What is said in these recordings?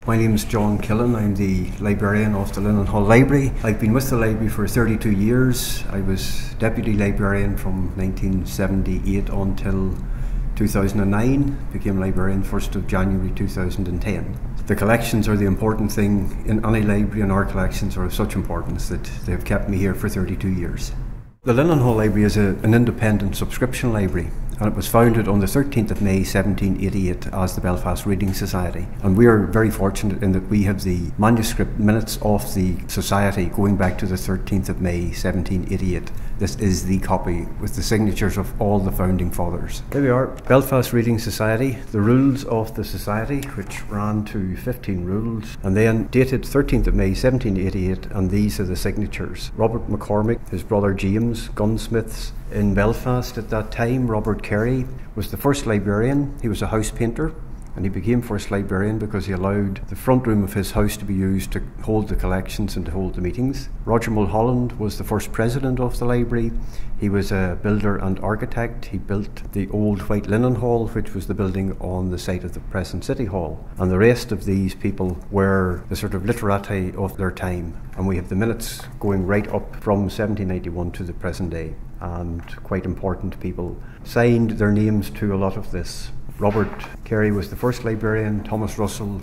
My name is John Killen. I'm the librarian of the Mulholland Library. I've been with the library for 32 years. I was deputy librarian from 1978 until 2009, became librarian 1st of January 2010. The collections are the important thing in any library, and our collections are of such importance that they've kept me here for 32 years. The Mulholland Library is an independent subscription library, and it was founded on the 13th of May 1788 as the Belfast Reading Society. And we are very fortunate in that we have the manuscript minutes of the society going back to the 13th of May 1788. This is the copy with the signatures of all the founding fathers. There we are, Belfast Reading Society, the rules of the society, which ran to 15 rules, and then dated 13th of May 1788, and these are the signatures. Robert McCormick, his brother James, gunsmiths in Belfast at that time. Robert Carey was the first librarian. He was a house painter, and he became first librarian because he allowed the front room of his house to be used to hold the collections and to hold the meetings. Roger Mulholland was the first president of the library. He was a builder and architect. He built the old White Linen Hall, which was the building on the site of the present City Hall. And the rest of these people were the sort of literati of their time. And we have the minutes going right up from 1791 to the present day. And quite important people signed their names to a lot of this. Robert Carey was the first librarian. Thomas Russell,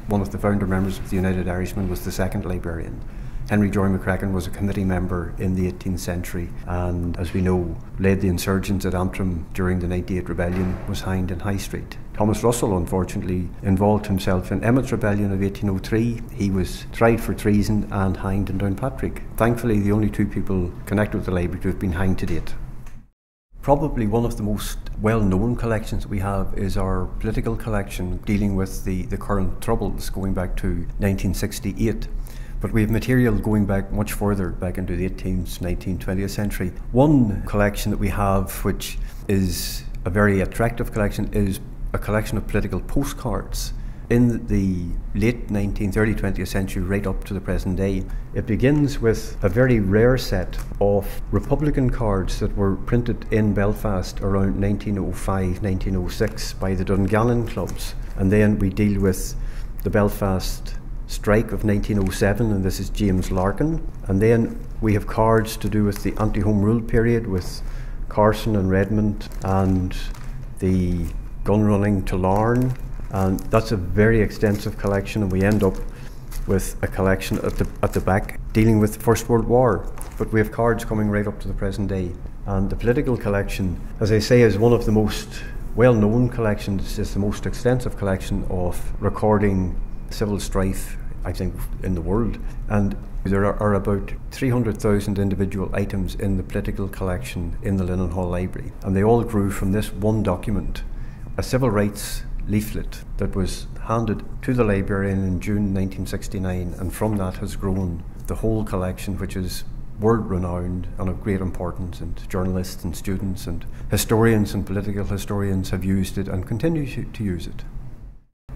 one of the founder members of the United Irishmen, was the second librarian. Henry Joy McCracken was a committee member in the 18th century, and as we know, led the insurgents at Antrim during the 98 rebellion, was hanged in High Street. Thomas Russell, unfortunately, involved himself in Emmet's rebellion of 1803. He was tried for treason and hanged in Downpatrick. Thankfully, the only two people connected with the library to have been hanged to date. Probably one of the most well-known collections we have is our political collection dealing with the current troubles going back to 1968. But we have material going back much further, back into the 18th, 19th, 20th century. One collection that we have, which is a very attractive collection, is a collection of political postcards in the late 19th, early 20th century, right up to the present day. It begins with a very rare set of Republican cards that were printed in Belfast around 1905, 1906 by the Dungannon clubs. And then we deal with the Belfast strike of 1907, and this is James Larkin. And then we have cards to do with the anti-Home Rule period with Carson and Redmond and the gun running to Larne. And that's a very extensive collection, and we end up with a collection at the back dealing with the First World War. But we have cards coming right up to the present day. And the political collection, as I say, is one of the most well-known collections. It's the most extensive collection of recording civil strife, I think, in the world. And there are about 300,000 individual items in the political collection in the Mulholland Library. And they all grew from this one document, a civil rights leaflet that was handed to the librarian in June 1969, and from that has grown the whole collection, which is world-renowned and of great importance, and journalists and students and historians and political historians have used it and continue to use it.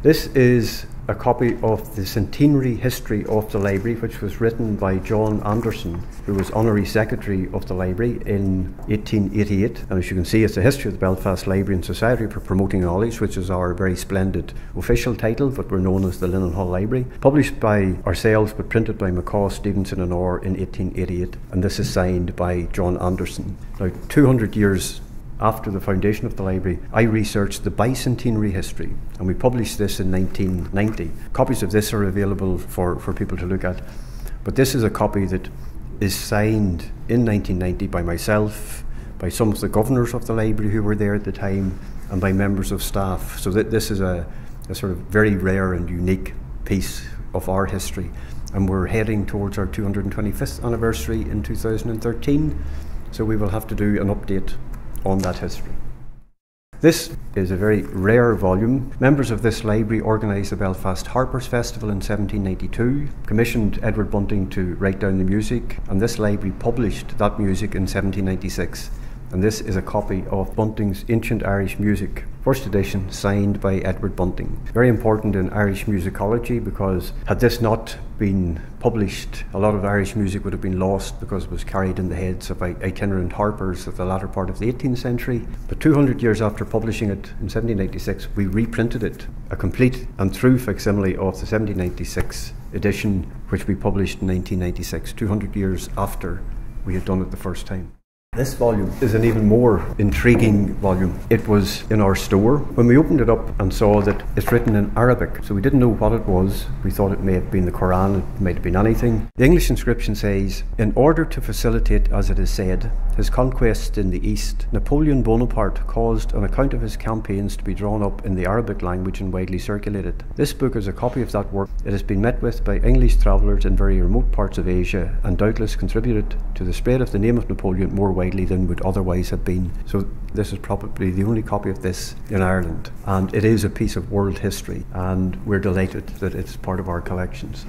This is a copy of the centenary history of the library, which was written by John Anderson, who was honorary secretary of the library in 1888. And as you can see, it's the history of the Belfast Librarian Society for Promoting Knowledge, which is our very splendid official title, but we're known as the Mulholland Library. Published by ourselves, but printed by Macaw, Stevenson and Orr in 1888. And this is signed by John Anderson. Now, 200 years after the foundation of the library, I researched the bicentenary history, and we published this in 1990. Copies of this are available for people to look at, but this is a copy that is signed in 1990 by myself, by some of the governors of the library who were there at the time, and by members of staff. So this is a sort of very rare and unique piece of our history, and we're heading towards our 225th anniversary in 2013, so we will have to do an update on that history. This is a very rare volume. Members of this library organised the Belfast Harpers Festival in 1792, commissioned Edward Bunting to write down the music, and this library published that music in 1796. And this is a copy of Bunting's Ancient Irish Music, first edition, signed by Edward Bunting. Very important in Irish musicology, because had this not been published, a lot of Irish music would have been lost because it was carried in the heads of itinerant harpers of the latter part of the 18th century. But 200 years after publishing it in 1796, we reprinted it, a complete and true facsimile of the 1796 edition, which we published in 1996, 200 years after we had done it the first time. This volume is an even more intriguing volume. It was in our store. When we opened it up and saw that it's written in Arabic, so we didn't know what it was. We thought it may have been the Quran, it might have been anything. The English inscription says, "In order to facilitate, as it is said, his conquests in the East, Napoleon Bonaparte caused an account of his campaigns to be drawn up in the Arabic language and widely circulated. This book is a copy of that work. It has been met with by English travellers in very remote parts of Asia and doubtless contributed to the spread of the name of Napoleon more widely than would otherwise have been." So this is probably the only copy of this in Ireland, and it is a piece of world history, and we're delighted that it's part of our collections.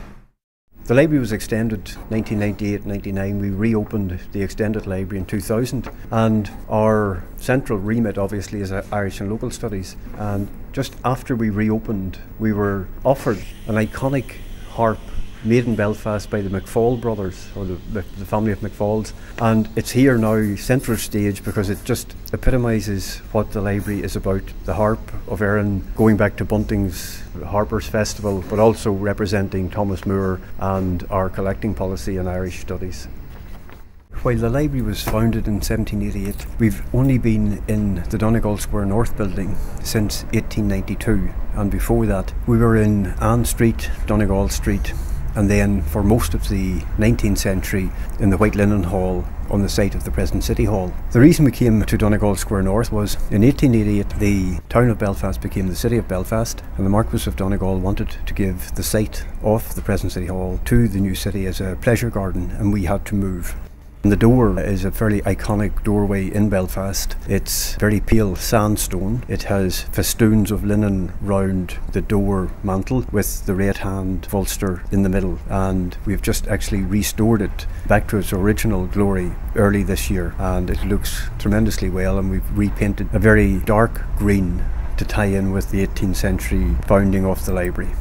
The library was extended 1998-99. We reopened the extended library in 2000, and our central remit obviously is Irish and local studies. And just after we reopened, we were offered an iconic harp made in Belfast by the McFall brothers, or the family of McFalls, and it's here now, centre stage, because it just epitomises what the library is about. The harp of Erin, going back to Bunting's Harpers Festival, but also representing Thomas Moore and our collecting policy in Irish studies. While the library was founded in 1788, we've only been in the Donegal Square North building since 1892, and before that we were in Ann Street, Donegal Street, and then for most of the 19th century in the White Linen Hall on the site of the present City Hall. The reason we came to Donegal Square North was in 1888 the town of Belfast became the city of Belfast, and the Marquess of Donegal wanted to give the site of the present City Hall to the new city as a pleasure garden, and we had to move. And the door is a fairly iconic doorway in Belfast. It's very pale sandstone. It has festoons of linen round the door mantle with the red hand Ulster in the middle, and we've just actually restored it back to its original glory early this year, and it looks tremendously well, and we've repainted a very dark green to tie in with the 18th century founding of the library.